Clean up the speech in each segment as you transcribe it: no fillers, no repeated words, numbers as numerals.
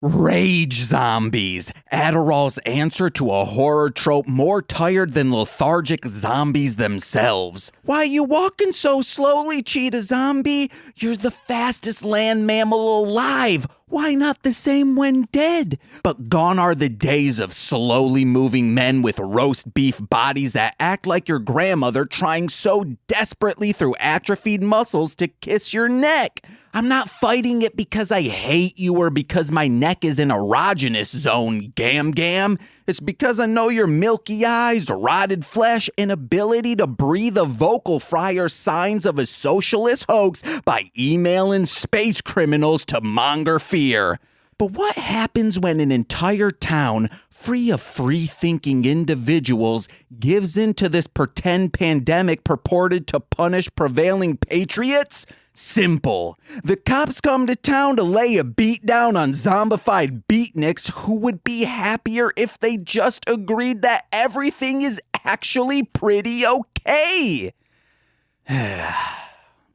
Rage zombies. Adderall's answer to a horror trope more tired than lethargic zombies themselves. Why you walking so slowly, cheetah zombie? You're the fastest land mammal alive. Why not the same when dead? But gone are the days of slowly moving men with roast beef bodies that act like your grandmother trying so desperately through atrophied muscles to kiss your neck. I'm not fighting it because I hate you or because my neck is in erogenous zone, gam. It's because I know your milky eyes, rotted flesh, and ability to breathe a vocal fry are signs of a socialist hoax by emailing space criminals to monger fear. But what happens when an entire town, free of free-thinking individuals, gives in to this pretend pandemic purported to punish prevailing patriots? Simple. The cops come to town to lay a beat down on zombified beatniks who would be happier if they just agreed that everything is actually pretty okay.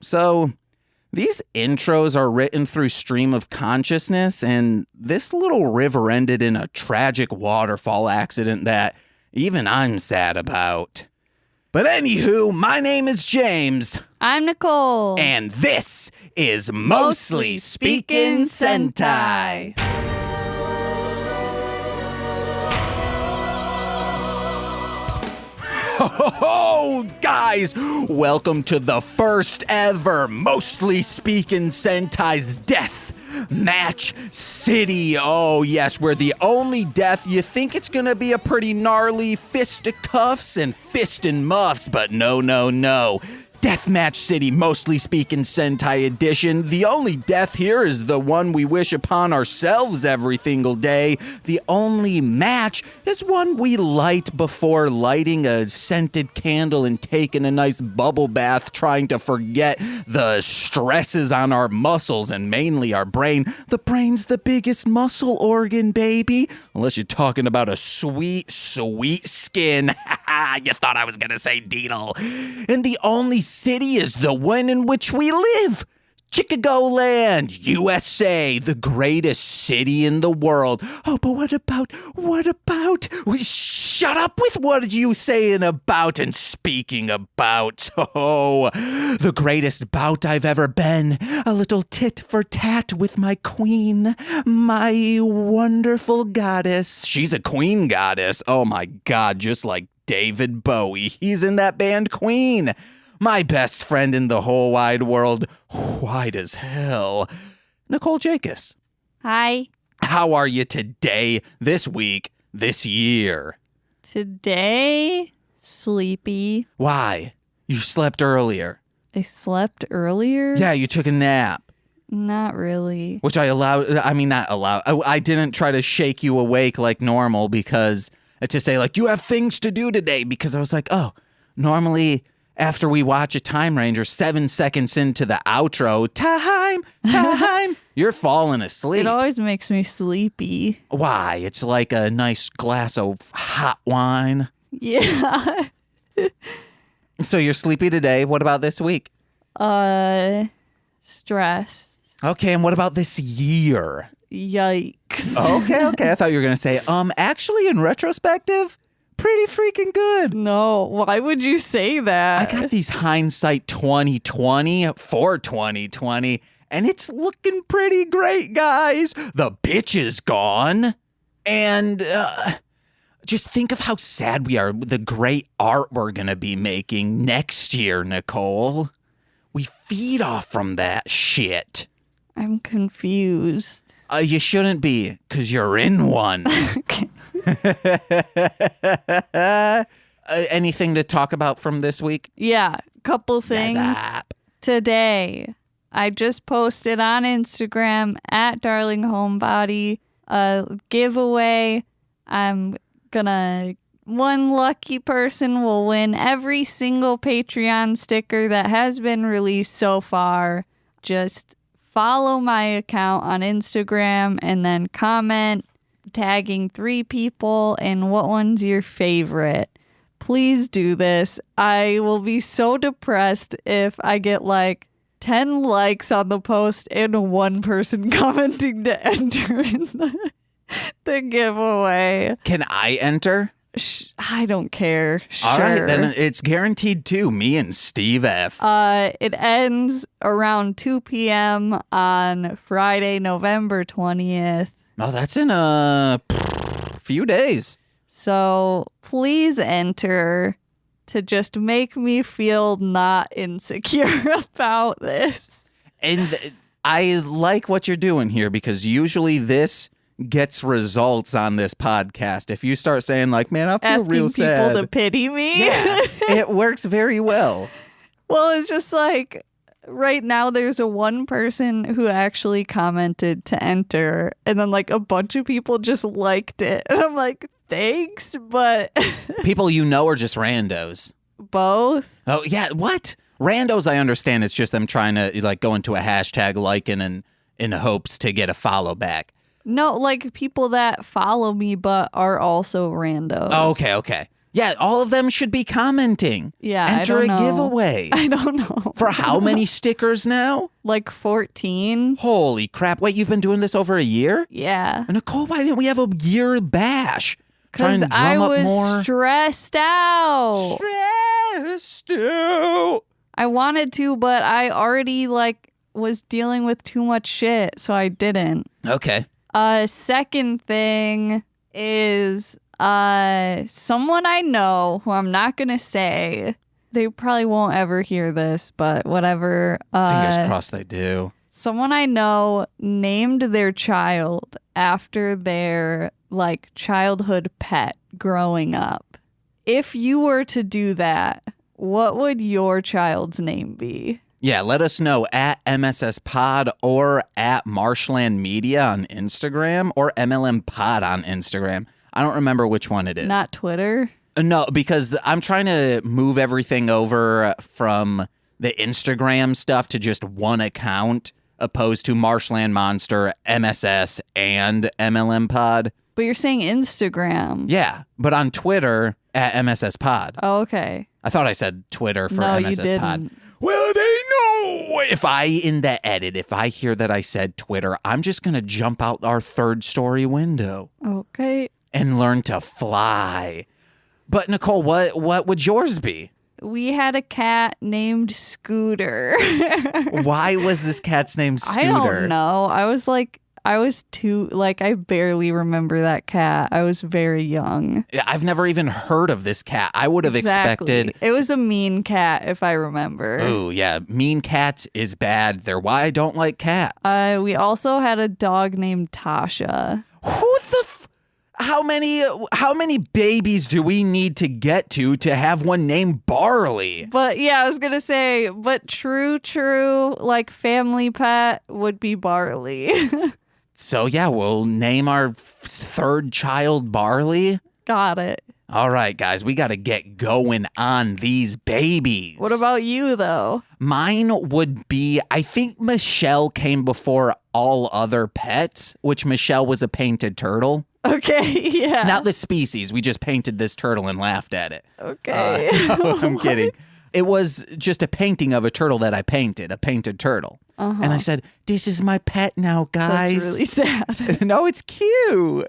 So, these intros are written through stream of consciousness, and this little river ended in a tragic waterfall accident that even I'm sad about. But anywho, my name is James. I'm Nicole. And this is Mostly Speaking Sentai. Oh, guys, welcome to the first ever Mostly Speaking Sentai's Death Match City. Oh, yes, we're the only death. You think it's gonna be a pretty gnarly fisticuffs and fist and muffs, but no. Deathmatch City, Mostly Speaking Sentai Edition. The only death here is the one we wish upon ourselves every single day. The only match is one we light before lighting a scented candle and taking a nice bubble bath, trying to forget the stresses on our muscles and mainly our brain. The brain's the biggest muscle organ, baby. Unless you're talking about a sweet skin. You thought I was gonna say Deedle. And the only city is the one in which we live. Chicagoland, USA, the greatest city in the world. Oh, but what about? Shut up with what you saying about and speaking about. Oh, the greatest bout I've ever been. A little tit for tat with my queen, my wonderful goddess. She's a queen goddess. Oh my God, just like David Bowie. He's in that band Queen. My best friend in the whole wide world. Wide as hell. Nicole Jacobs. Hi. How are you today, this week, this year? Today, sleepy. Why? You slept earlier. I slept earlier? Yeah, you took a nap. Not really. Which not allowed. I didn't try to shake you awake like normal because to say like, you have things to do today, because I was like, oh, normally after we watch a Timeranger, 7 seconds into the outro, time, you're falling asleep. It always makes me sleepy. Why? It's like a nice glass of hot wine. Yeah. So you're sleepy today. What about this week? Stressed. Okay, and what about this year? Yikes. Okay. I thought you were going to say, actually, in retrospective, pretty freaking good. No, why would you say that? I got these hindsight 2020 for 2020, and it's looking pretty great, guys. The bitch is gone. And just think of how sad we are with the great art we're going to be making next year, Nicole. We feed off from that shit. I'm confused. You shouldn't be, because you're in one. Okay. Anything to talk about from this week? Yeah, couple things. Today, I just posted on Instagram at DarlingHomebody a giveaway. One lucky person will win every single Patreon sticker that has been released so far. Just follow my account on Instagram and then comment tagging 3 people and what one's your favorite. Please do this. I will be so depressed if I get like 10 likes on the post and one person commenting to enter in the giveaway. Can I enter? I don't care. Sure. All right, then it's guaranteed too. Me and Steve F. It ends around 2 p.m. on Friday, November 20th. Oh, that's in a few days. So please enter to just make me feel not insecure about this. And I like what you're doing here because usually this gets results on this podcast. If you start saying like, man, I feel real sad. Asking people to pity me. Yeah, it works very well. Well, it's just like right now there's a one person who actually commented to enter and then like a bunch of people just liked it. And I'm like, thanks, but People you know or just randos? both. Oh, yeah, what? Randos, I understand. It's just them trying to like go into a hashtag liking and in hopes to get a follow back. No, like people that follow me but are also randos. Oh, okay. Yeah, all of them should be commenting. Yeah, Enter I don't a know. giveaway. I don't know. For how many stickers now? Like 14? Holy crap. Wait, you've been doing this over a year? Yeah. Nicole, why didn't we have a year bash? Try Because and drum I up was more. stressed out. Stressed out. I wanted to, but I already like was dealing with too much shit, so I didn't. Okay. Second thing is someone I know who I'm not gonna say. They probably won't ever hear this, but whatever. Fingers crossed they do. Someone I know named their child after their like childhood pet growing up. If you were to do that, what would your child's name be? Yeah, let us know at MSS Pod or at Marshland Media on Instagram or MLM Pod on Instagram. I don't remember which one it is. Not Twitter? No, because I'm trying to move everything over from the Instagram stuff to just one account, opposed to Marshland Monster, MSS, and MLM Pod. But you're saying Instagram. Yeah, but on Twitter at MSS Pod. Oh, okay. I thought I said Twitter for No, MSS you didn't. Pod. Well, they know. If in the edit, if I hear that I said Twitter, I'm just going to jump out our third story window Okay. and learn to fly. But Nicole, what would yours be? We had a cat named Scooter. Why was this cat's name Scooter? I don't know. I was too, like, I barely remember that cat. I was very young. I've never even heard of this cat. I would have expected. It was a mean cat, if I remember. Oh, yeah. Mean cats is bad. They're why I don't like cats. We also had a dog named Tasha. Who the how many babies do we need to get to have one named Barley? But yeah, I was going to say, but true, like family pet would be Barley. So yeah, we'll name our third child Barley. Got it. All right, guys, we got to get going on these babies. What about you, though? Mine would be, I think Michelle came before all other pets, which Michelle was a painted turtle. Okay, yeah. Not the species. We just painted this turtle and laughed at it. Okay. No, I'm kidding. It was just a painting of a turtle that I painted, a painted turtle. Uh-huh. And I said, this is my pet now, guys. That's really sad. No, it's cute.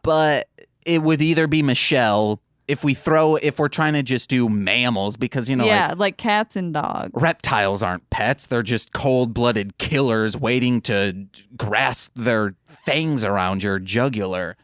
But it would either be Michelle if we're trying to just do mammals, because, you know, like cats and dogs. Reptiles aren't pets. They're just cold-blooded killers waiting to grasp their fangs around your jugular.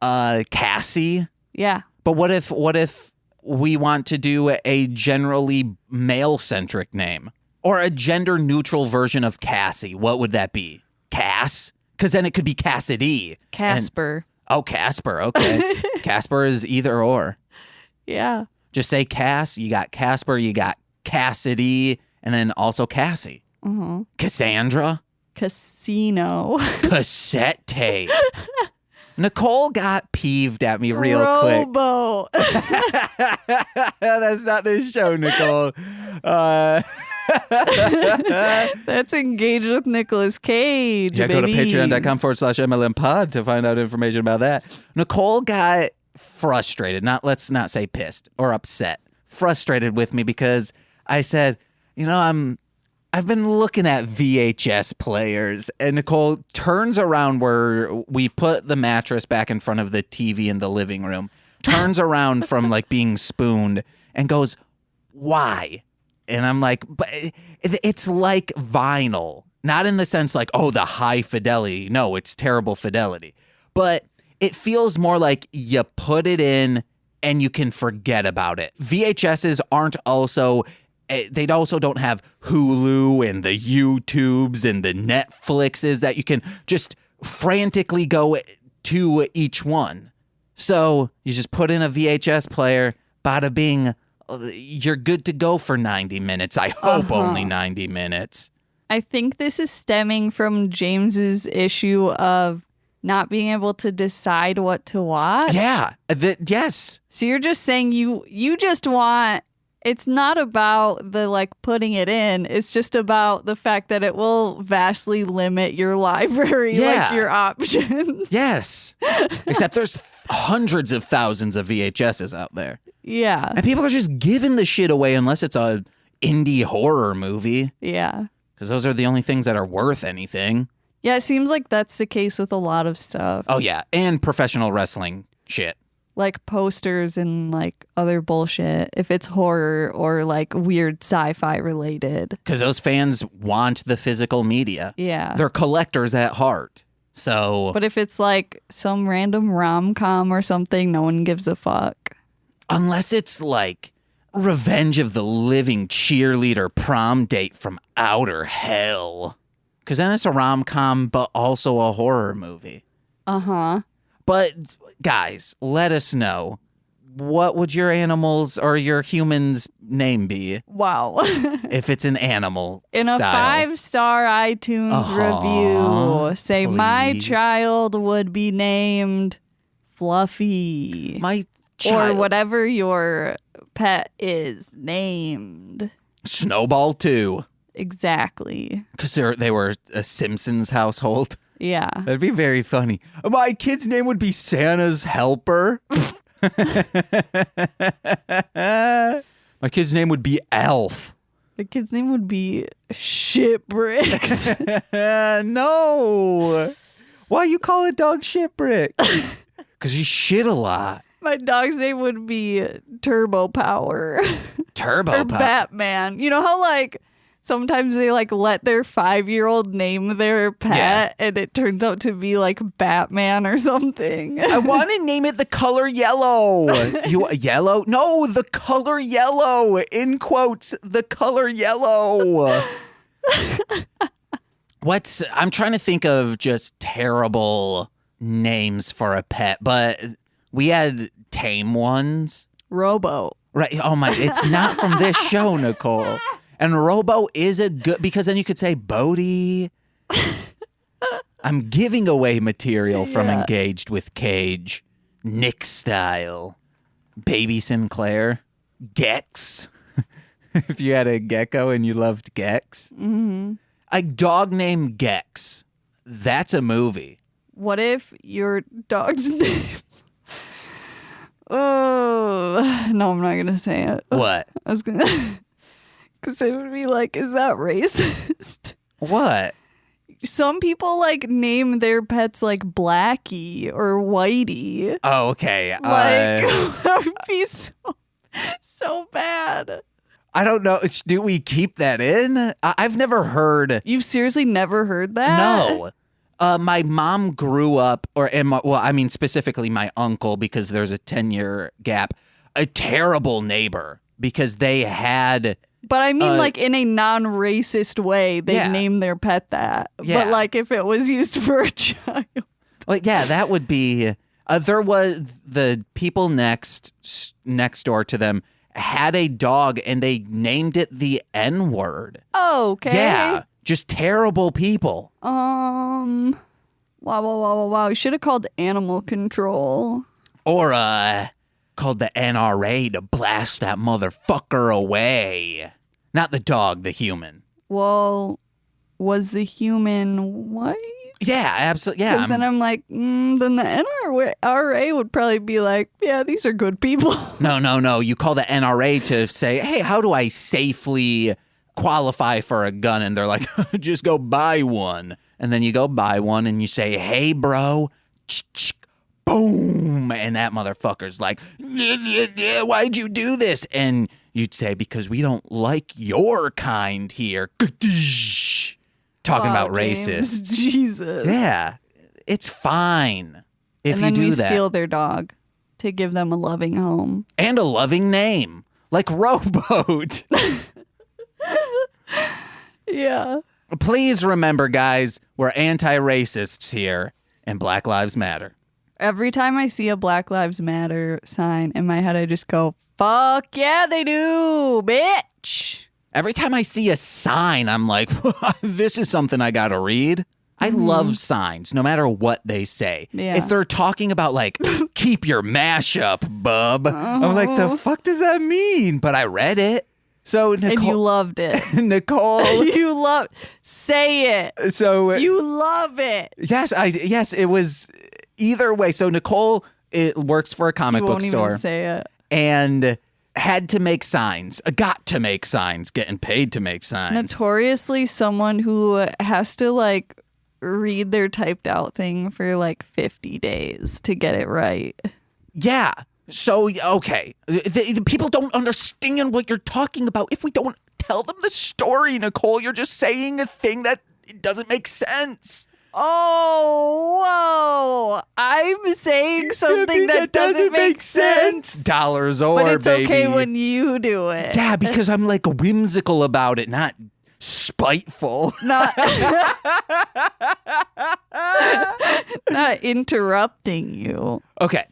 Cassie. Yeah. But what if we want to do a generally male-centric name? Or a gender-neutral version of Cassie? What would that be? Cass? Because then it could be Cassidy. Casper. Casper. Okay. Casper is either or. Yeah. Just say Cass. You got Casper. You got Cassidy. And then also Cassie. Mm-hmm. Cassandra. Casino. Cassette tape. Nicole got peeved at me real Robo. quick. That's not this show, Nicole. That's Engaged with Nicolas Cage. Yeah, go to babies. patreon.com/MLM pod to find out information about that. Nicole got frustrated. Let's not say pissed or upset. Frustrated with me because I said, you know, I've been looking at VHS players, and Nicole turns around where we put the mattress back in front of the TV in the living room, turns around from like being spooned and goes, why? And I'm like, but it's like vinyl, not in the sense like, oh, the high fidelity. No, it's terrible fidelity. But it feels more like you put it in and you can forget about it. VHSs aren't also, they also don't have Hulu and the YouTubes and the Netflixes that you can just frantically go to each one. So you just put in a VHS player, bada bing, you're good to go for 90 minutes. I hope only 90 minutes. I think this is stemming from James's issue of not being able to decide what to watch. Yeah. Yes. So you're just saying you just want, it's not about the like putting it in. It's just about the fact that it will vastly limit your library, like your options. Yes. Except there's hundreds of thousands of VHSs out there. Yeah. And people are just giving the shit away unless it's a indie horror movie. Yeah. Because those are the only things that are worth anything. Yeah, it seems like that's the case with a lot of stuff. Oh, yeah. And professional wrestling shit. Like posters and like other bullshit, if it's horror or like weird sci-fi related. Because those fans want the physical media. Yeah. They're collectors at heart. So. But if it's like some random rom-com or something, no one gives a fuck. Unless it's like Revenge of the Living Cheerleader Prom Date from Outer Hell. Because then it's a rom-com, but also a horror movie. Uh-huh. But, guys, let us know. What would your animals or your humans' name be? Wow. If it's an animal In style. a 5-star iTunes review, say, please. my child would be named Fluffy. My child. Or whatever your pet is named. Snowball 2. Exactly. Because they were a Simpsons household. Yeah. That'd be very funny. My kid's name would be Santa's Helper. My kid's name would be Elf. The kid's name would be Shipwrecks. No. Why you call a dog Shipwreck? Because you shit a lot. My dog's name would be Turbo Power. Turbo Or Power. Batman. You know how like sometimes they like let their 5-year-old name their pet and it turns out to be like Batman or something. I want to name it the color yellow. Yellow? No, the color yellow. In quotes, the color yellow. I'm trying to think of just terrible names for a pet, but we had tame ones. Robo. Right. Oh my, it's not from this show, Nicole. And Robo is a good, because then you could say Bodie. I'm giving away material from Engaged with Cage. Nick Style. Baby Sinclair. Gex. If you had a gecko and you loved Gex. Mm-hmm. A dog named Gex. That's a movie. What if your dog's name... Oh, no, I'm not going to say it. What? I was going to... Because it would be like, is that racist? What? Some people like name their pets like Blackie or Whitey. Oh, okay. Like, that would be so bad. I don't know. Do we keep that in? I've never heard. You've seriously never heard that? No. My mom grew up, specifically my uncle, because there's a 10-year gap, a terrible neighbor because they had... But I mean, like, in a non-racist way, they named their pet that. Yeah. But, like, if it was used for a child. Like, yeah, that would be... there was the people next door to them had a dog, and they named it the N-word. Oh, okay. Yeah, just terrible people. Wow. You should have called animal control. Or, called the NRA to blast that motherfucker away. Not the dog, the human. Well, was the human white? Yeah, absolutely. Yeah. Because then I'm like, then the NRA would probably be like, yeah, these are good people. No. You call the NRA to say, hey, how do I safely qualify for a gun and they're like, just go buy one. And then you go buy one and you say, hey, bro, boom. And that motherfucker's like, why'd you do this? And you'd say, because we don't like your kind here. Talking about James. racists. Jesus. Yeah, it's fine if and you then do we that. steal their dog to give them a loving home. And a loving name, like Rowboat. Yeah. Please remember, guys, we're anti-racists here, and Black Lives Matter. Every time I see a Black Lives Matter sign in my head, I just go, fuck yeah, they do, bitch. Every time I see a sign, I'm like, this is something I gotta read. I love signs, no matter what they say. Yeah. If they're talking about, like, keep your mash up, bub, I'm like, the fuck does that mean? But I read it. So Nicole, And you loved it. Nicole. You love, say it. So You love it. yes, it was either way. So Nicole, it works for a comic You book won't store, even say it. and had to make signs, got to make signs, getting paid to make signs. Notoriously someone who has to like read their typed out thing for like 50 days to get it right. Yeah. So, okay. The people don't understand what you're talking about. If we don't tell them the story, Nicole, you're just saying a thing that it doesn't make sense. Oh, whoa. I'm saying something that doesn't make sense. Dollars or, But it's baby. okay when you do it. Yeah, because I'm like whimsical about it, not spiteful. Not, not interrupting you Okay.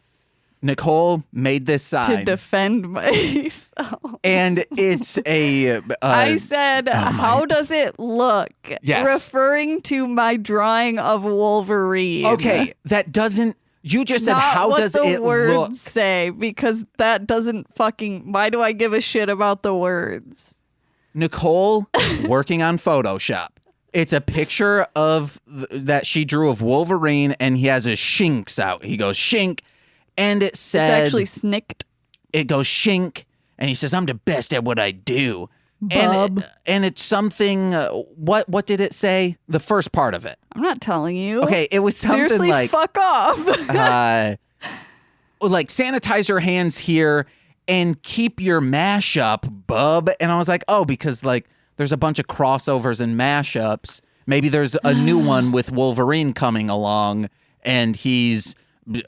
Nicole made this sign. to defend myself. And it's a... I said, how does it look? Yes. Referring to my drawing of Wolverine. okay, that doesn't... You just said, Not how what does the it words look? say, because that doesn't fucking... Why do I give a shit about the words? Nicole working on Photoshop. It's a picture of that she drew of Wolverine, and he has his shinks out. He goes, shink, and it said... It's actually snicked. It goes, shink, and he says, I'm the best at what I do. Bub. And it's something... what did it say? The first part of it. I'm not telling you. Okay, it was something Seriously, like... fuck off. like, sanitize your hands here and keep your mashup, bub. And I was like, oh, because, like, there's a bunch of crossovers and mashups. Maybe there's a new one with Wolverine coming along, and he's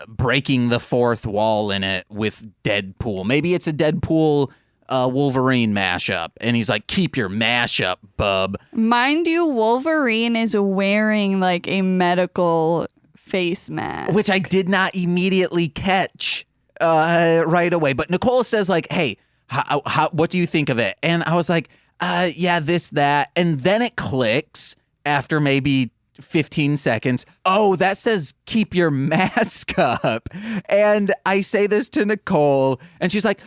breaking the fourth wall in it with Deadpool. Maybe it's a Deadpool Wolverine mashup, and he's like, keep your mashup, bub. Mind you, Wolverine is wearing like a medical face mask. Which I did not immediately catch right away. But Nicole says, like, hey, what do you think of it? And I was like, yeah, this, that. And then it clicks after maybe 15 seconds. Oh, that says keep your mask up. And I say this to Nicole, and she's like,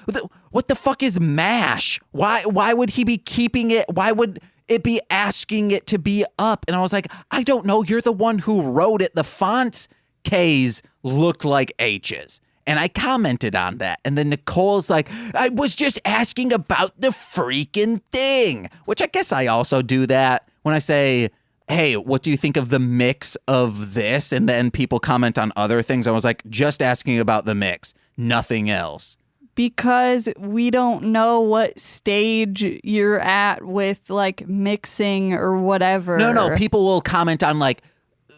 what the fuck is MASH? Why would he be keeping it? Why would it be asking it to be up? And I was like, I don't know. You're the one who wrote it. The fonts K's look like H's. And I commented on that. And then Nicole's like, I was just asking about the freaking thing. Which I guess I also do that when I say, hey, what do you think of the mix of this? And then people comment on other things. I was like, just asking about the mix, nothing else. Because we don't know what stage you're at with like mixing or whatever. No, people will comment on like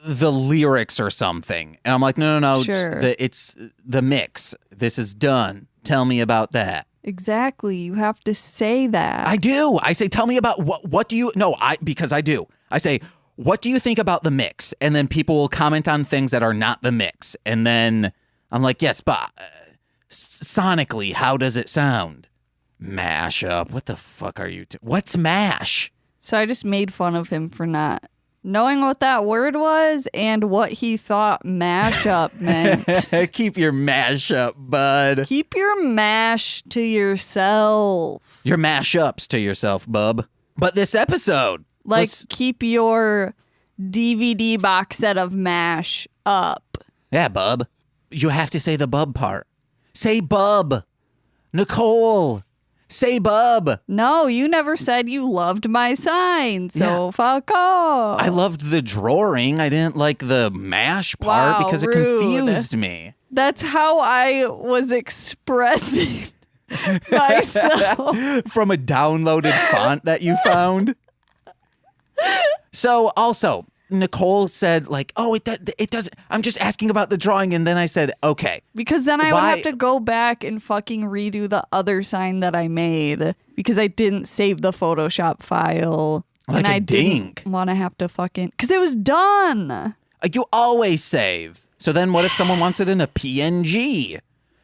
the lyrics or something. And I'm like, no, Sure. it's the mix. This is done. Tell me about that. Exactly. You have to say that. I do. I say, tell me about what do you, no, because I do. I say, what do you think about the mix? And then people will comment on things that are not the mix. And then I'm like, yes, but sonically, how does it sound? Mash up. What the fuck are you? What's mash? So I just made fun of him for not knowing what that word was and what he thought mashup meant. Keep your mash up, bud. Keep your mash to yourself. Your mash ups to yourself, bub. But this episode, Like, keep your DVD box set of MASH up. yeah, bub. You have to say the bub part. Say bub. Nicole. Say bub. No, you never said you loved my sign, so fuck off. I loved the drawing. I didn't like the mash part Wow, because it rude. confused me. That's how I was expressing myself. From a downloaded font that you found. So also, Nicole said like, oh, it doesn't. I'm just asking about the drawing. And then I said, okay. Because then I would have to go back and fucking redo the other sign that I made because I didn't save the Photoshop file. Like and a I dink. didn't want to have to fucking... Because it was done. You always save. So then what if someone wants it in a PNG?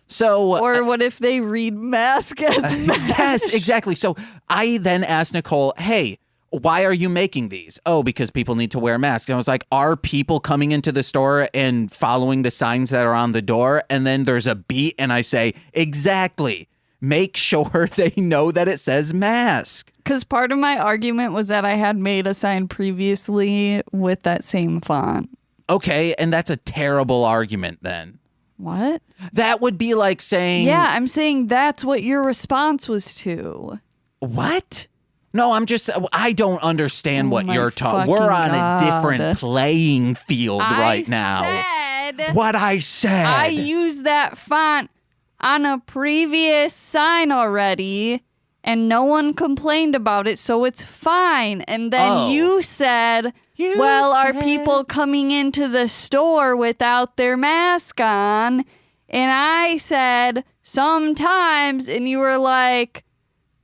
So... Or what if they read mask as mash? Yes, exactly. So I then asked Nicole, hey, why are you making these? Oh, because people need to wear masks. And I was like, are people coming into the store and following the signs that are on the door? And then there's a beat and I say, exactly. Make sure they know that it says mask. Because part of my argument was that I had made a sign previously with that same font. Okay, and that's a terrible argument then. What? That would be like saying... Yeah, I'm saying that's what your response was to. What? No, I don't understand what my you're talking. fucking We're on God. a different playing field right now. What I said. I used that font on a previous sign already, and no one complained about it, so it's fine. And then you said, are people coming into the store without their mask on? And I said, sometimes, and you were like...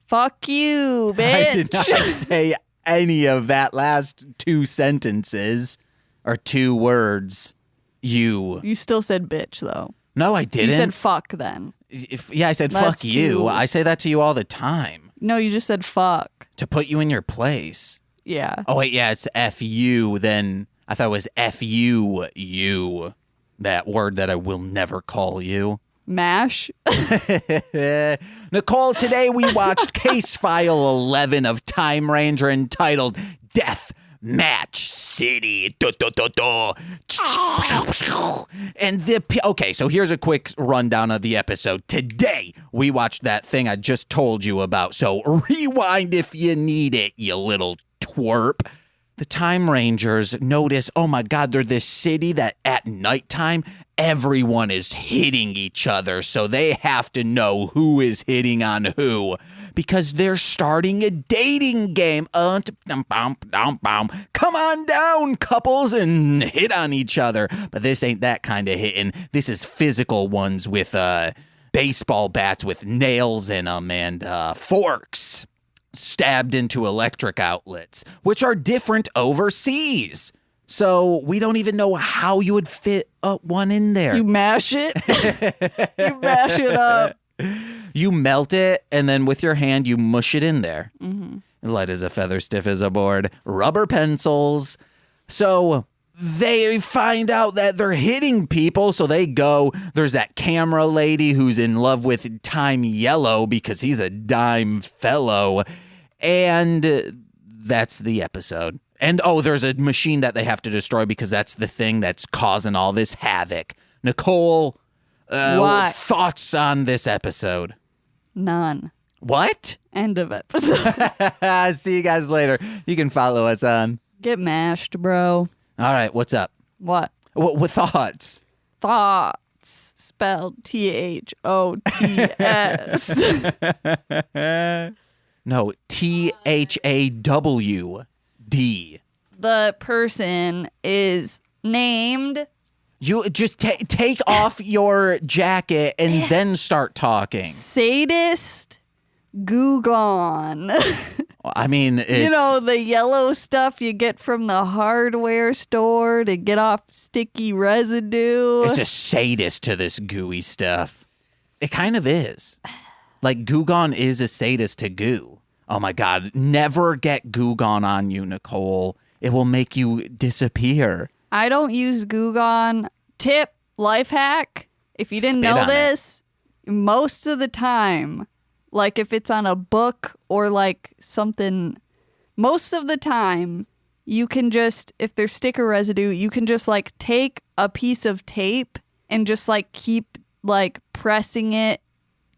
Fuck you, bitch. I did not say any of that last two sentences or two words. You still said bitch, though. No, I didn't. You said fuck then. I said Last fuck you. two. I say that to you all the time. No, you just said fuck. To put you in your place. Yeah. Oh, wait, yeah, it's F-U. Then I thought it was F-U, you. That word that I will never call you. Mash. Nicole, today we watched Case File 11 of Timeranger entitled Death Match City. And okay, so here's a quick rundown of the episode. Today we watched that thing I just told you about. So rewind if you need it, you little twerp. The Time Rangers notice, oh my God, they're this city that at nighttime, everyone is hitting each other. So they have to know who is hitting on who because they're starting a dating game. Come on down, couples, and hit on each other. But this ain't that kind of hitting. This is physical ones with baseball bats with nails in them and forks. Stabbed into electric outlets, which are different overseas. So we don't even know how you would fit one in there. You mash it. You mash it up. You melt it, and then with your hand, you mush it in there. Mm-hmm. Light as a feather, stiff as a board. Rubber pencils. So they find out that they're hitting people, so they go. There's that camera lady who's in love with Time Yellow because he's a dime fellow. And that's the episode. And there's a machine that they have to destroy because that's the thing that's causing all this havoc. Nicole, thoughts on this episode? None. What? End of episode. See you guys later. You can follow us on. Get mashed, bro. All right, what's up? What? What thoughts? Thoughts. Spelled Thots. No, THAWD. The person is named. You just take off your jacket and then start talking. Sadist Goo Gone. I mean, it's... You know, the yellow stuff you get from the hardware store to get off sticky residue. It's a sadist to this gooey stuff. It kind of is. Like, Goo Gone is a sadist to goo. Oh my God, never get Goo Gone on you, Nicole. It will make you disappear. I don't use Goo Gone. Tip, life hack. If you didn't know this, most of the time, like if it's on a book or like something, most of the time, you can just, if there's sticker residue, you can just like take a piece of tape and just like keep like pressing it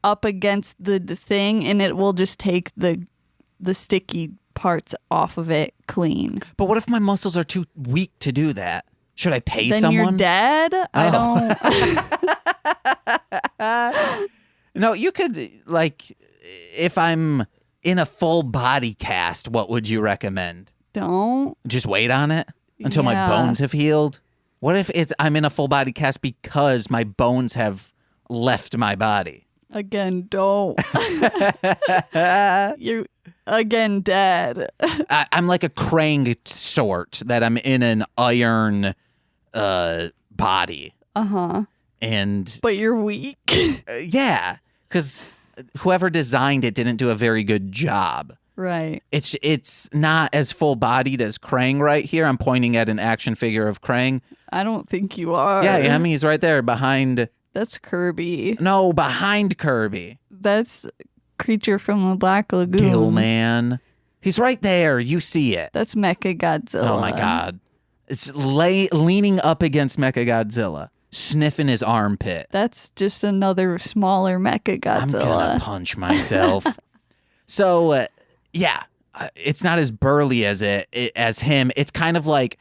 up against the thing, and it will just take the sticky parts off of it clean. But what if my muscles are too weak to do that? Should I pay Then someone? you're dead? I don't... No, you could, like, if I'm in a full body cast, what would you recommend? Don't. Just wait on it until my bones have healed? What if I'm in a full body cast because my bones have left my body? Again, don't. You're, again, dead. I'm like a Krang sort that I'm in an iron body. Uh-huh. And But you're weak. yeah, because whoever designed it didn't do a very good job. Right. It's not as full-bodied as Krang right here. I'm pointing at an action figure of Krang. I don't think you are. Yeah, I am. He's right there behind... That's Kirby. No, behind Kirby. That's Creature from the Black Lagoon. Gillman. He's right there. You see it. That's Mechagodzilla. Oh, my God. It's leaning up against Mechagodzilla, sniffing his armpit. That's just another smaller Mechagodzilla. I'm going to punch myself. So, yeah, it's not as burly as him. It's kind of like,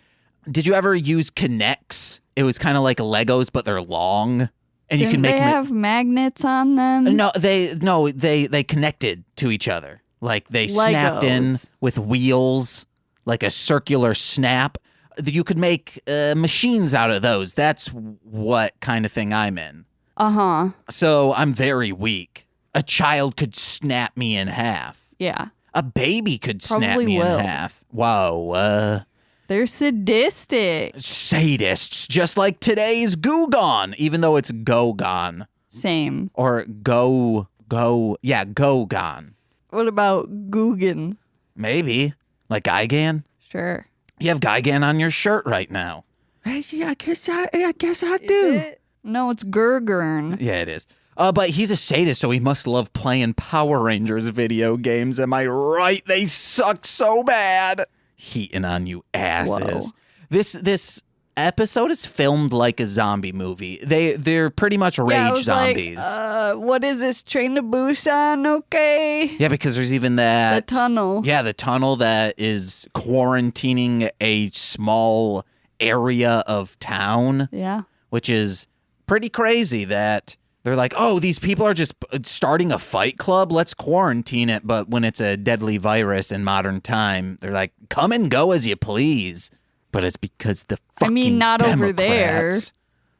did you ever use Kinects? It was kind of like Legos, but they're long. And you can make they have magnets on them? No, they connected to each other. Like they snapped in with wheels, like a circular snap. You could make machines out of those. That's what kind of thing I'm in. Uh-huh. So I'm very weak. A child could snap me in half. Yeah. A baby could snap Probably me will. in half. Whoa. They're sadistic. Sadists, just like today's Goo Gone, even though it's Go Gone. Same. Or Go Gone. What about Guggen? Maybe. Like Gigan? Sure. You have Gigan on your shirt right now. I guess I do. It? No, it's Gurgurn. Yeah, it is. But he's a sadist, so he must love playing Power Rangers video games. Am I right? They suck so bad. Heating on you asses. Whoa. This episode is filmed like a zombie movie. They're pretty much rage zombies. Like, what is this? Train to Busan? Okay. Yeah, because there's even that The tunnel. Yeah, the tunnel that is quarantining a small area of town. Yeah. Which is pretty crazy that they're like, oh, these people are just starting a fight club. Let's quarantine it. But when it's a deadly virus in modern time, they're like, come and go as you please. But it's because the fucking not over there. Democrats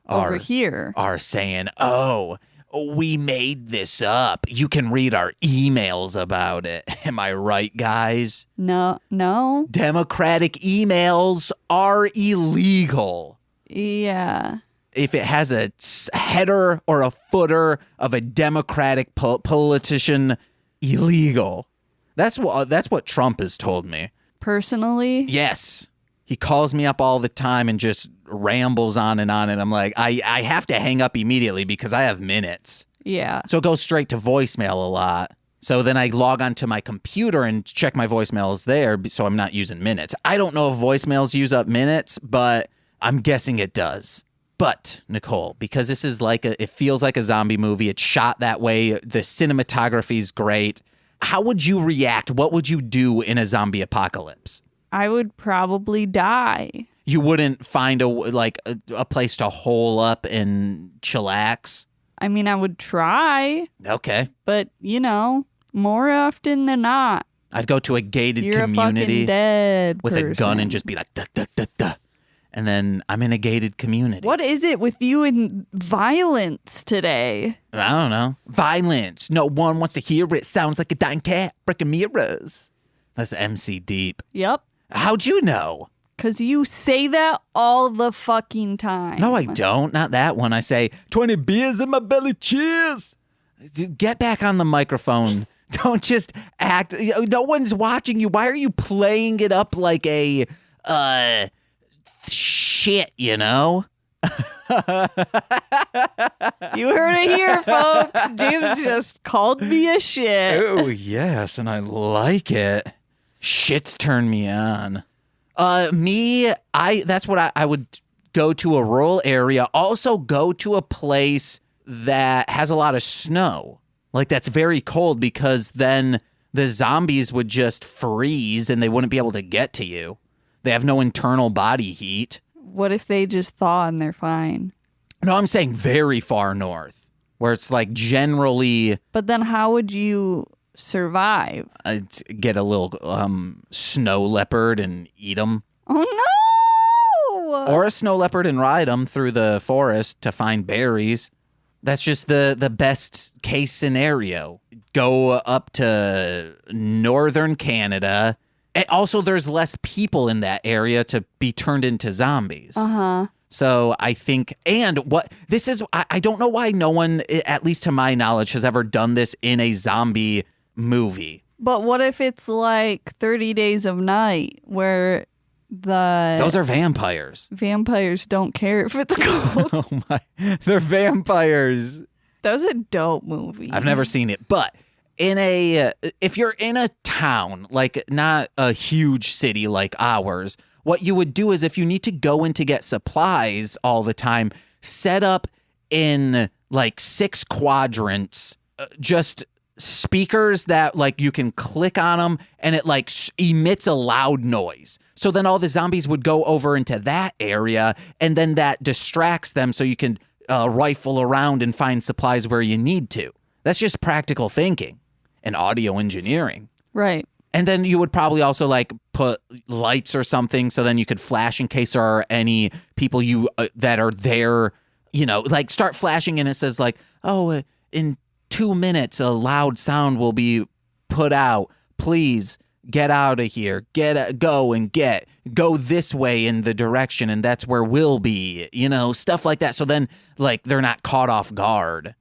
Over here. are saying, oh, we made this up. You can read our emails about it. Am I right, guys? No. Democratic emails are illegal. Yeah. If it has a header or a footer of a Democratic politician, illegal. That's what Trump has told me. Personally? Yes. He calls me up all the time and just rambles on, and I'm like, I have to hang up immediately because I have minutes. Yeah. So it goes straight to voicemail a lot. So then I log onto my computer and check my voicemails there so I'm not using minutes. I don't know if voicemails use up minutes, but I'm guessing it does. But, Nicole, because this is it feels like a zombie movie, it's shot that way, the cinematography's great, how would you react? What would you do in a zombie apocalypse? I would probably die. You wouldn't find a place to hole up and chillax? I mean, I would try. Okay. But, more often than not. I'd go to a gated You're community a fucking dead with person. a gun and just be like, duh, duh, duh, duh. And then I'm in a gated community. What is it with you and violence today? I don't know. Violence. No one wants to hear it. Sounds like a dying cat breaking mirrors. That's MC Deep. Yep. How'd you know? Because you say that all the fucking time. No, I don't. Not that one. I say, 20 beers in my belly, cheers. Dude, get back on the microphone. Don't just act. No one's watching you. Why are you playing it up like a, shit, You heard it here, folks. James just called me a shit. Oh, yes, and I like it. Shit's turned me on. That's what I would go to a rural area. Also go to a place that has a lot of snow. Like, that's very cold because then the zombies would just freeze and they wouldn't be able to get to you. They have no internal body heat. What if they just thaw and they're fine? No, I'm saying very far north, where it's like generally... But then how would you survive? Get a little snow leopard and eat them. Oh, no! Or a snow leopard and ride them through the forest to find berries. That's just the best case scenario. Go up to northern Canada. And also, there's less people in that area to be turned into zombies. Uh-huh. So I think, and what this is, I don't know why no one, at least to my knowledge, has ever done this in a zombie movie. But what if it's like 30 Days of Night where those are vampires. Vampires don't care if it's cold. Oh my, they're vampires. That was a dope movie. I've never seen it, but if you're in a town, like not a huge city like ours, what you would do is if you need to go in to get supplies all the time, set up in like 6 quadrants, just speakers that like you can click on them and it like emits a loud noise. So then all the zombies would go over into that area and then that distracts them so you can rifle around and find supplies where you need to. That's just practical thinking and audio engineering. Right. And then you would probably also like put lights or something so then you could flash in case there are any people that are there, like start flashing and it says like, oh, in 2 minutes a loud sound will be put out. Please get out of here. Go this way in the direction and that's where we'll be, stuff like that. So then like they're not caught off guard.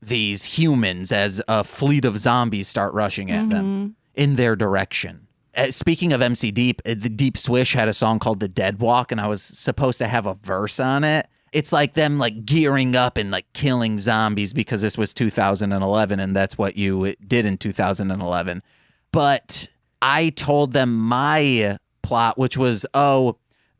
These humans as a fleet of zombies start rushing at them in their direction. Speaking of MC Deep, the Deep Swish had a song called The Dead Walk, and I was supposed to have a verse on it. It's like them like gearing up and like killing zombies because this was 2011 and that's what you did in 2011. But I told them my plot, which was,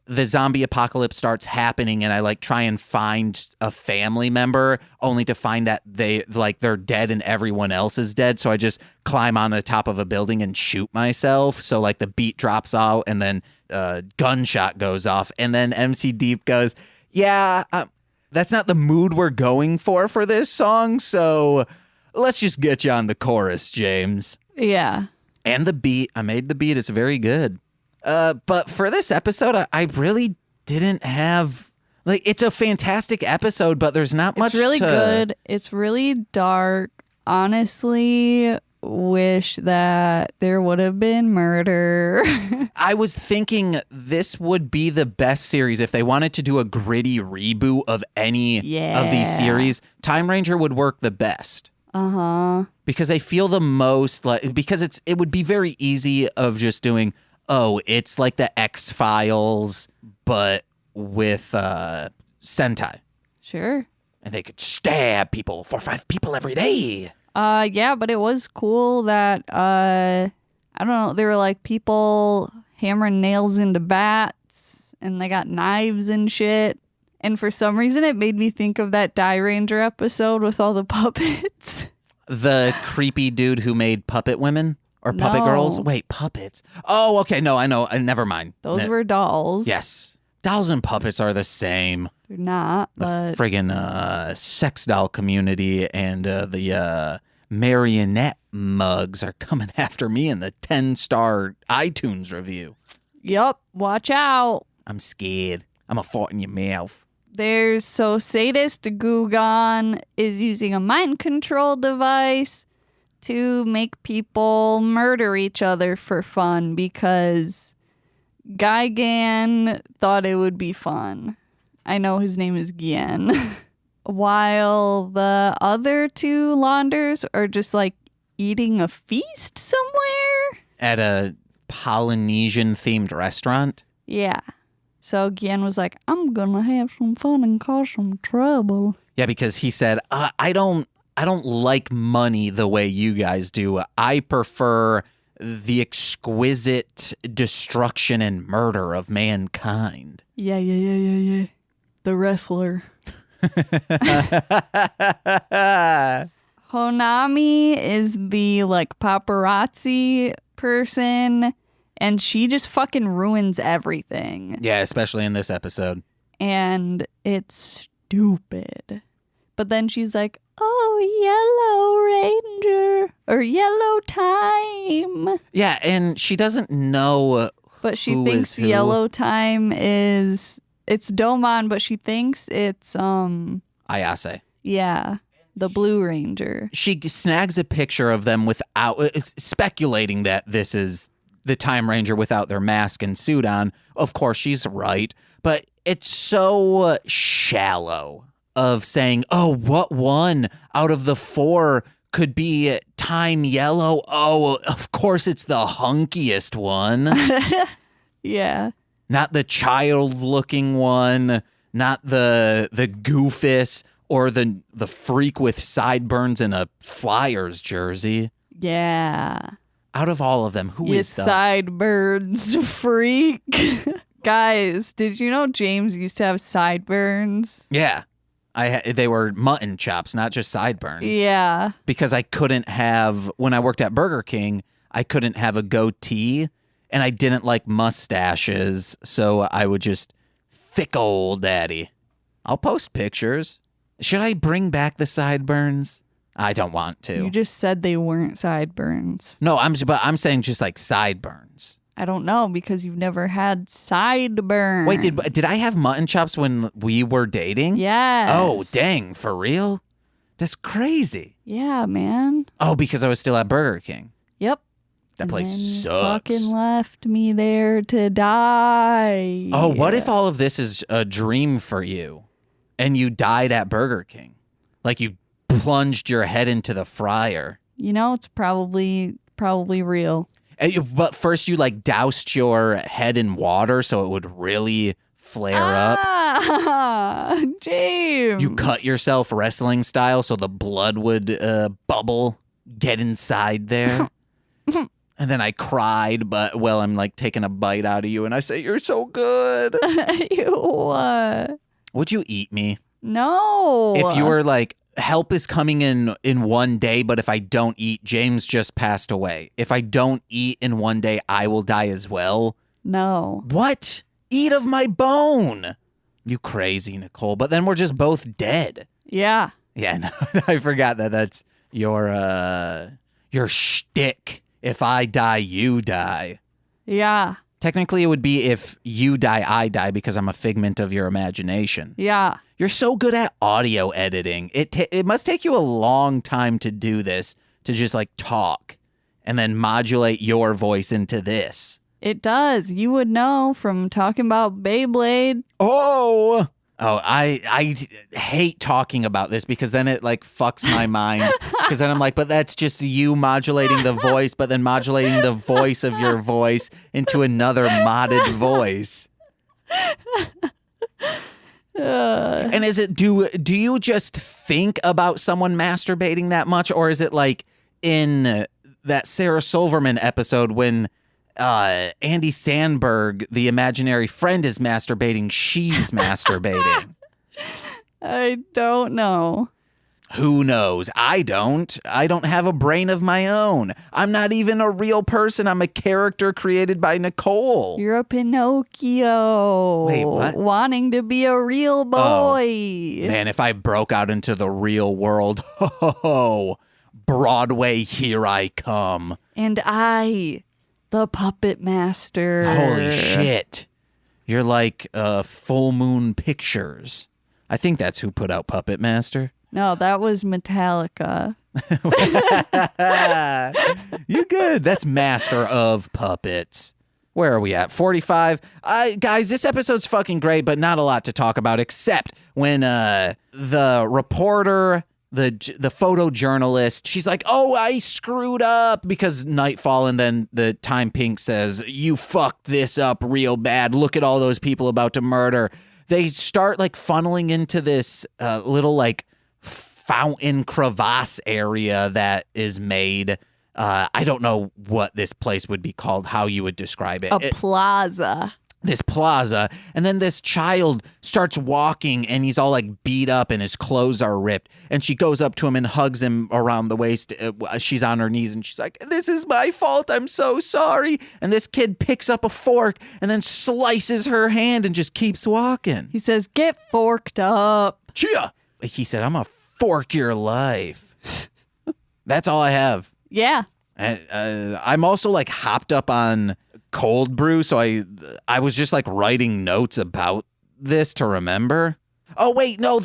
the zombie apocalypse starts happening and I like try and find a family member only to find that they're dead and everyone else is dead. So I just climb on the top of a building and shoot myself. So like the beat drops out and then a gunshot goes off and then MC Deep goes, yeah, that's not the mood we're going for this song. So let's just get you on the chorus, James. Yeah. And the beat, I made the beat. It's very good. But for this episode, I really didn't have, like, it's a fantastic episode, but there's not much. It's really good. It's really dark. Honestly, wish that there would have been murder. I was thinking this would be the best series if they wanted to do a gritty reboot of any of these series. Timeranger would work the best. Uh-huh. Because I feel the most like, because it would be very easy of just doing, it's like the X-Files, but with Sentai. Sure. And they could stab people, 4 or 5 people every day. Yeah, but it was cool that, I don't know, there were like people hammering nails into bats and they got knives and shit. And for some reason, it made me think of that Ranger episode with all the puppets. The creepy dude who made puppet women or puppet girls. Wait, puppets. Oh, okay. No, I know. Never mind. Those were dolls. Yes. Dolls and puppets are the same. They're not, but... The friggin' sex doll community and the marionette mugs are coming after me in the 10-star iTunes review. Yup. Watch out. I'm scared. I'm a fart in your mouth. Sadist Goo Gone is using a mind control device to make people murder each other for fun because Gan thought it would be fun. I know his name is Gian. While the other 2 launders are just like eating a feast somewhere. At a Polynesian themed restaurant? Yeah. So Gian was like, I'm gonna have some fun and cause some trouble. Yeah, because he said, I don't like money the way you guys do. I prefer the exquisite destruction and murder of mankind. Yeah. The wrestler. Honami is the like paparazzi person, and she just fucking ruins everything. Yeah, especially in this episode. And it's stupid. But then she's like, oh, Yellow Ranger or Yellow Time. Yeah, and she doesn't know But she who thinks is who. Yellow Time it's Domon, but she thinks it's Ayase. yeah, the Blue Ranger. She snags a picture of them without speculating that this is the Time Ranger without their mask and suit on. Of course, she's right, but it's so shallow of saying, oh, what one out of the 4 could be Time Yellow? Oh, of course it's the hunkiest one. Yeah. Not the child-looking one, not the goofus or the freak with sideburns and a Flyers jersey. Yeah. Out of all of them, who You is the... sideburns freak. Guys, did you know James used to have sideburns? Yeah. They were mutton chops, not just sideburns. Yeah. Because I couldn't have, when I worked at Burger King, I couldn't have a goatee, and I didn't like mustaches, so I would just thick old daddy. I'll post pictures. Should I bring back the sideburns? I don't want to. You just said they weren't sideburns. No, I'm saying just like sideburns. I don't know because you've never had sideburns. Wait, did I have mutton chops when we were dating? Yes. Oh, dang, for real? That's crazy. Yeah, man. Oh, because I was still at Burger King. Yep. That And place then you sucks. fucking left me there to die. Oh, what if all of this is a dream for you and you died at Burger King? Like you plunged your head into the fryer. You know, it's probably real. But first you like doused your head in water so it would really flare up. Ah, James. You cut yourself wrestling style so the blood would bubble, get inside there. And then I cried, but I'm like taking a bite out of you and I say, you're so good. You, Would you eat me? no. If you were like, help is coming in one day, but if I don't eat, James just passed away. If I don't eat in one day, I will die as well. No. What? Eat of my bone. You crazy, Nicole. But then we're just both dead. Yeah. Yeah, no, I forgot that's your shtick. If I die, you die. Yeah. Technically, it would be if you die, I die, because I'm a figment of your imagination. Yeah. You're so good at audio editing. It must take you a long time to do this, to just like talk and then modulate your voice into this. It does. You would know from talking about Beyblade. Oh, I hate talking about this because then it like fucks my mind. Because then I'm like, but that's just you modulating the voice, but then modulating the voice of your voice into another modded voice. And is it do you just think about someone masturbating that much, or is it like in that Sarah Silverman episode when Andy Sandberg, the imaginary friend, is masturbating, she's masturbating? I don't know. Who knows? I don't have a brain of my own. I'm not even a real person. I'm a character created by Nicole. You're a Pinocchio. Wait, what? Wanting to be a real boy. Man, if I broke out into the real world, Broadway, here I come. And I, the puppet master. Holy shit. You're like Full Moon Pictures. I think that's who put out Puppet Master. No, that was Metallica. You good. That's Master of Puppets. Where are we at? 45? Guys, this episode's fucking great, but not a lot to talk about except when the reporter, the photojournalist, she's like, oh, I screwed up because Nightfall, and then the Time Pink says, you fucked this up real bad. Look at all those people about to murder. They start like funneling into this little like fountain crevasse area that is made. I don't know what this place would be called, how you would describe it. A plaza. this plaza, and then this child starts walking and he's all like beat up and his clothes are ripped, and she goes up to him and hugs him around the waist. She's on her knees and she's like, "This is my fault, I'm so sorry." And this kid picks up a fork and then slices her hand and just keeps walking. He says, "Get forked up." Chia! He said, "I'm gonna fork your life." That's all I have. Yeah. I'm also like hopped up on cold brew, so I was just like writing notes about this to remember. Oh wait, no,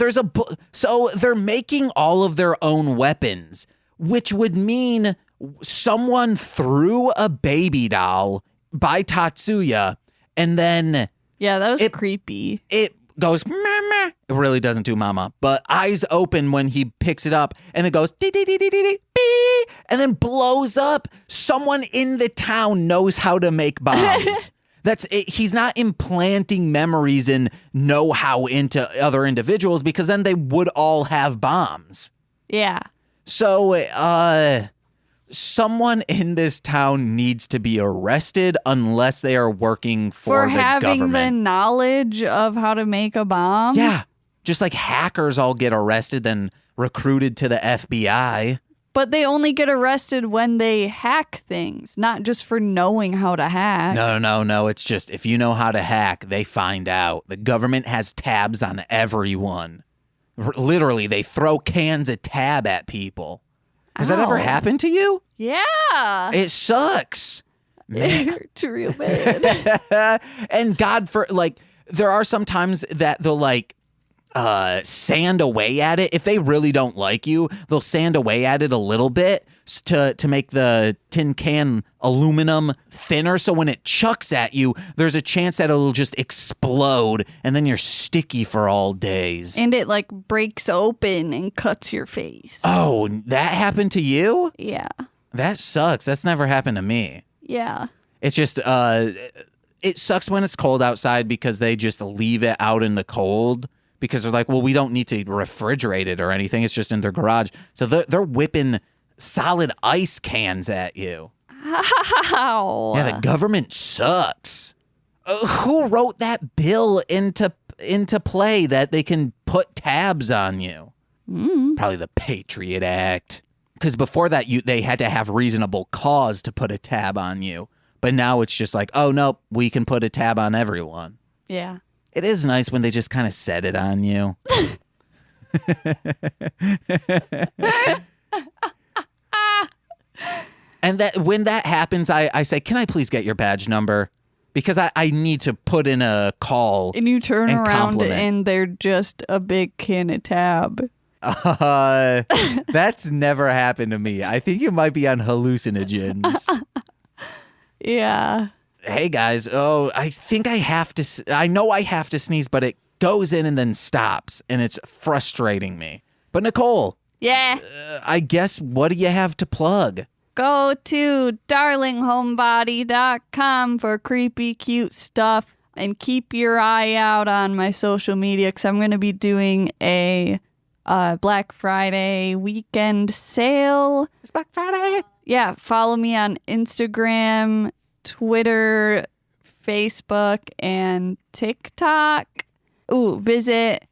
so they're making all of their own weapons, which would mean someone threw a baby doll by Tatsuya, and then Yeah, that was creepy. it goes mama. It really doesn't do mama, but eyes open when he picks it up, and it goes dee dee dee dee dee dee, bee, and then blows up. Someone in the town knows how to make bombs. That's it. He's not implanting memories and know-how into other individuals, because then they would all have bombs. Yeah. So, someone in this town needs to be arrested unless they are working for the having government. the knowledge of how to make a bomb. Yeah. Just like hackers all get arrested, then recruited to the FBI. But they only get arrested when they hack things, not just for knowing how to hack. No. It's just if you know how to hack, they find out. The government has tabs on everyone. Literally, they throw cans of tab at people. Has that ever Ow. happened to you? Yeah. It sucks. It hurts real bad. And God, for like, there are some times that they'll like sand away at it. If they really don't like you, they'll sand away at it a little bit to make the tin can aluminum thinner. So when it chucks at you, there's a chance that it'll just explode, and then you're sticky for all days. And it like breaks open and cuts your face. Oh, that happened to you? Yeah. That sucks. That's never happened to me. Yeah. It's just, it sucks when it's cold outside because they just leave it out in the cold because they're like, well, we don't need to refrigerate it or anything. It's just in their garage. So they're whipping solid ice cans at you. Ow. Yeah, the government sucks. Who wrote that bill into play that they can put tabs on you? Probably the Patriot Act. Because before that, they had to have reasonable cause to put a tab on you. But now it's just like, oh, no, we can put a tab on everyone. Yeah. It is nice when they just kind of set it on you. And that when that happens, I say, can I please get your badge number? Because I need to put in a call. And you turn and around compliment. and they're just a big can of tab. That's never happened to me. I think you might be on hallucinogens. Yeah. Hey guys, I think I know I have to sneeze, but it goes in and then stops, and it's frustrating me. But Nicole, Yeah. I guess, what do you have to plug? Go to DarlingHomebody.com for creepy, cute stuff, and keep your eye out on my social media because I'm going to be doing a Black Friday weekend sale. It's Black Friday. Yeah, follow me on Instagram, Twitter, Facebook, and TikTok. Ooh, visit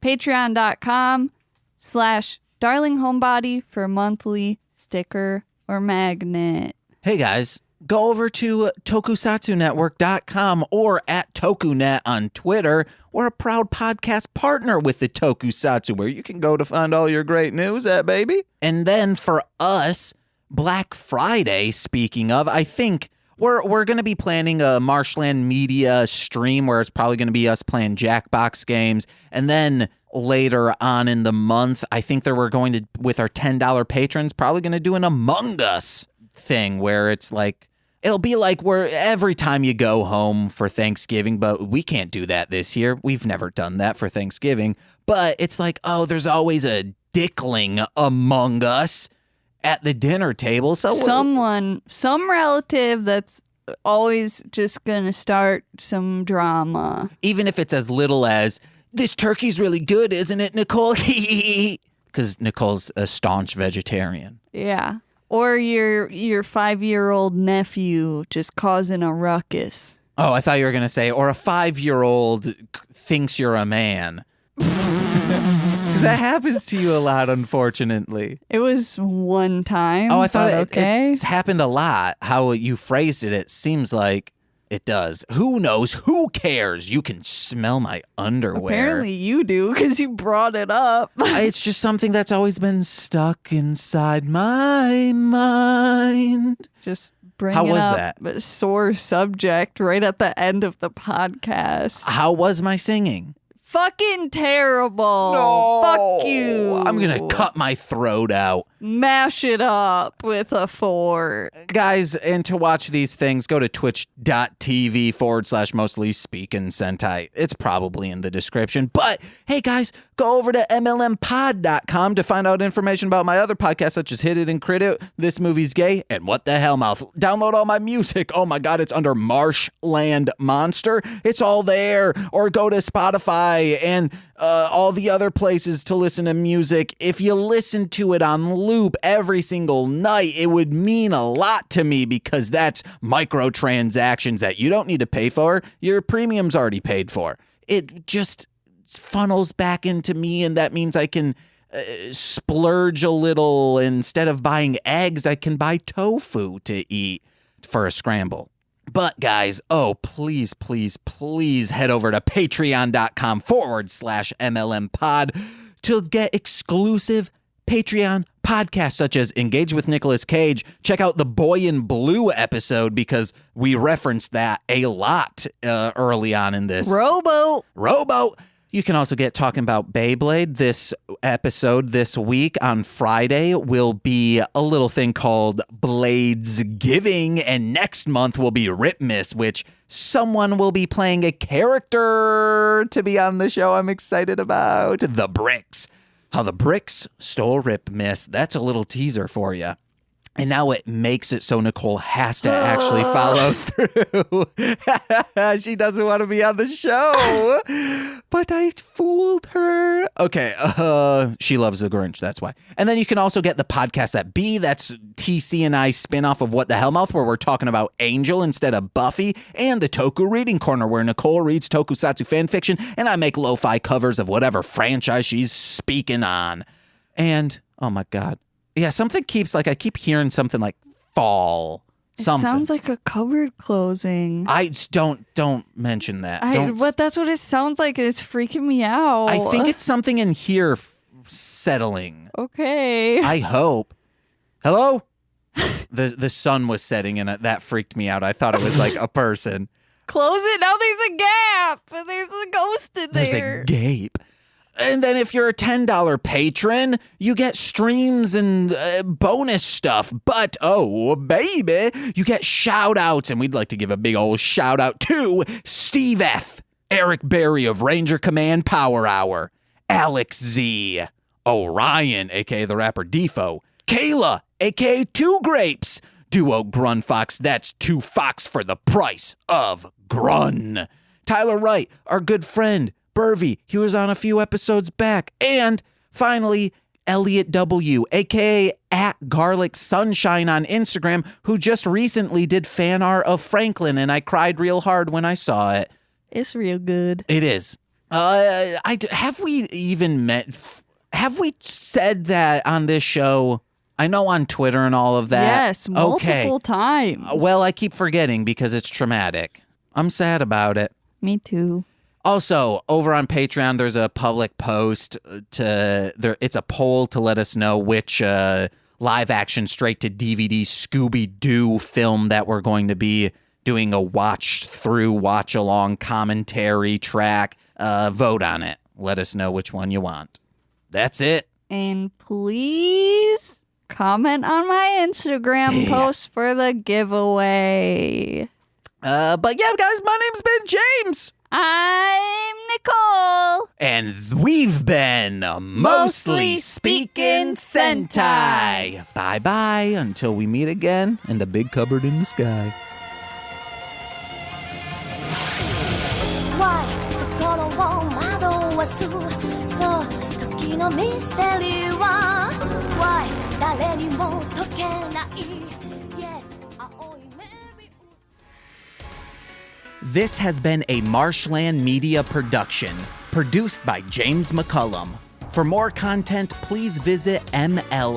patreon.com/DarlingHomebody for a monthly sticker or magnet. Hey guys, go over to tokusatsunetwork.com or at TokuNet on Twitter. We're a proud podcast partner with the Tokusatsu, where you can go to find all your great news at, baby. And then for us, Black Friday, speaking of, I think we're going to be planning a Marshland Media stream where it's probably going to be us playing Jackbox games. And then later on in the month, I think that we're going to, with our $10 patrons, probably going to do an Among Us thing where it's like, it'll be like where every time you go home for Thanksgiving, but we can't do that this year. We've never done that for Thanksgiving. But it's like, oh, there's always a dickling among us at the dinner table. So some relative that's always just gonna start some drama. Even if it's as little as, this turkey's really good, isn't it, Nicole? Because Nicole's a staunch vegetarian. Yeah. Or your 5-year-old nephew just causing a ruckus. Oh, I thought you were going to say, or a 5-year-old thinks you're a man. Because that happens to you a lot, unfortunately. It was one time. Oh, I thought it's happened a lot. How you phrased it, it seems like it does. Who knows? Who cares? You can smell my underwear. Apparently you do, because you brought it up. It's just something that's always been stuck inside my mind. Just bringing How was up that? a sore subject right at the end of the podcast. How was my singing? Fucking terrible. No. Fuck you. I'm going to cut my throat out. Mash it up with a fork. Guys, and to watch these things, go to twitch.tv/mostly speaking Sentai. It's probably in the description. But hey, guys, go over to mlmpod.com to find out information about my other podcasts, such as Hit It and Crit It, This Movie's Gay, and What the Hell Mouth. Download all my music. Oh my God, it's under Marshland Monster. It's all there. Or go to Spotify and all the other places to listen to music. If you listen to it on loop every single night, it would mean a lot to me because that's microtransactions that you don't need to pay for. Your premium's already paid for. It just funnels back into me, and that means I can splurge a little. Instead of buying eggs, I can buy tofu to eat for a scramble. But guys, please, please, please head over to patreon.com/MLMpod to get exclusive Patreon podcasts such as Engage with Nicolas Cage. Check out the Boy in Blue episode because we referenced that a lot early on in this. Robo. You can also get talking about Beyblade. This episode this week on Friday will be a little thing called Blades Giving, and next month will be Rip Miss, which someone will be playing a character to be on the show I'm excited about. The Bricks. How the Bricks stole Rip Miss. That's a little teaser for you. And now it makes it so Nicole has to actually follow through. She doesn't want to be on the show. But I fooled her. Okay, she loves the Grinch, that's why. And then you can also get the podcast at B. That's TC and I spin-off of What the Hell Mouth, where we're talking about Angel instead of Buffy. And the Toku Reading Corner, where Nicole reads tokusatsu fanfiction and I make lo-fi covers of whatever franchise she's speaking on. And, oh my God. Yeah, something keeps, I keep hearing something like fall. Something. It sounds like a cupboard closing. Don't mention that. But that's what it sounds like. It's freaking me out. I think it's something in here settling. Okay. I hope. Hello? The sun was setting and that freaked me out. I thought it was like a person. Close it. Now there's a gap. There's a ghost in there. There's a gape. And then if you're a $10 patron, you get streams and bonus stuff. But, oh, baby, you get shout-outs. And we'd like to give a big old shout-out to Steve F., Eric Berry of Ranger Command Power Hour, Alex Z., Orion, a.k.a. the rapper Defo, Kayla, a.k.a. Two Grapes, Duo Grun Fox, that's 2 Fox for the price of Grun, Tyler Wright, our good friend, Burvey, he was on a few episodes back. And finally, Elliot W., a.k.a. at Garlic Sunshine on Instagram, who just recently did fan art of Franklin, and I cried real hard when I saw it. It's real good. It is. Have we even met? Have we said that on this show? I know on Twitter and all of that. Yes, multiple times. Well, I keep forgetting because it's traumatic. I'm sad about it. Me too. Also, over on Patreon, there's a public post it's a poll to let us know which live action straight to DVD Scooby-Doo film that we're going to be doing a watch along commentary track. Vote on it. Let us know which one you want. That's it. And please comment on my Instagram post for the giveaway. But yeah, guys, my name's been James. I'm Nicole. And we've been Mostly Speaking Sentai. Bye-bye until we meet again in the big cupboard in the sky. Why 心を惑わすそう時のミステリーは Why 誰にも解けない Yes 青いメビウス This has been a Marshland Media production, produced by James McCollum. For more content, please visit mlmpod.com.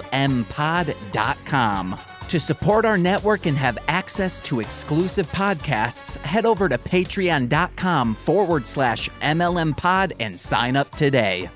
To support our network and have access to exclusive podcasts, head over to patreon.com/MLMpod and sign up today.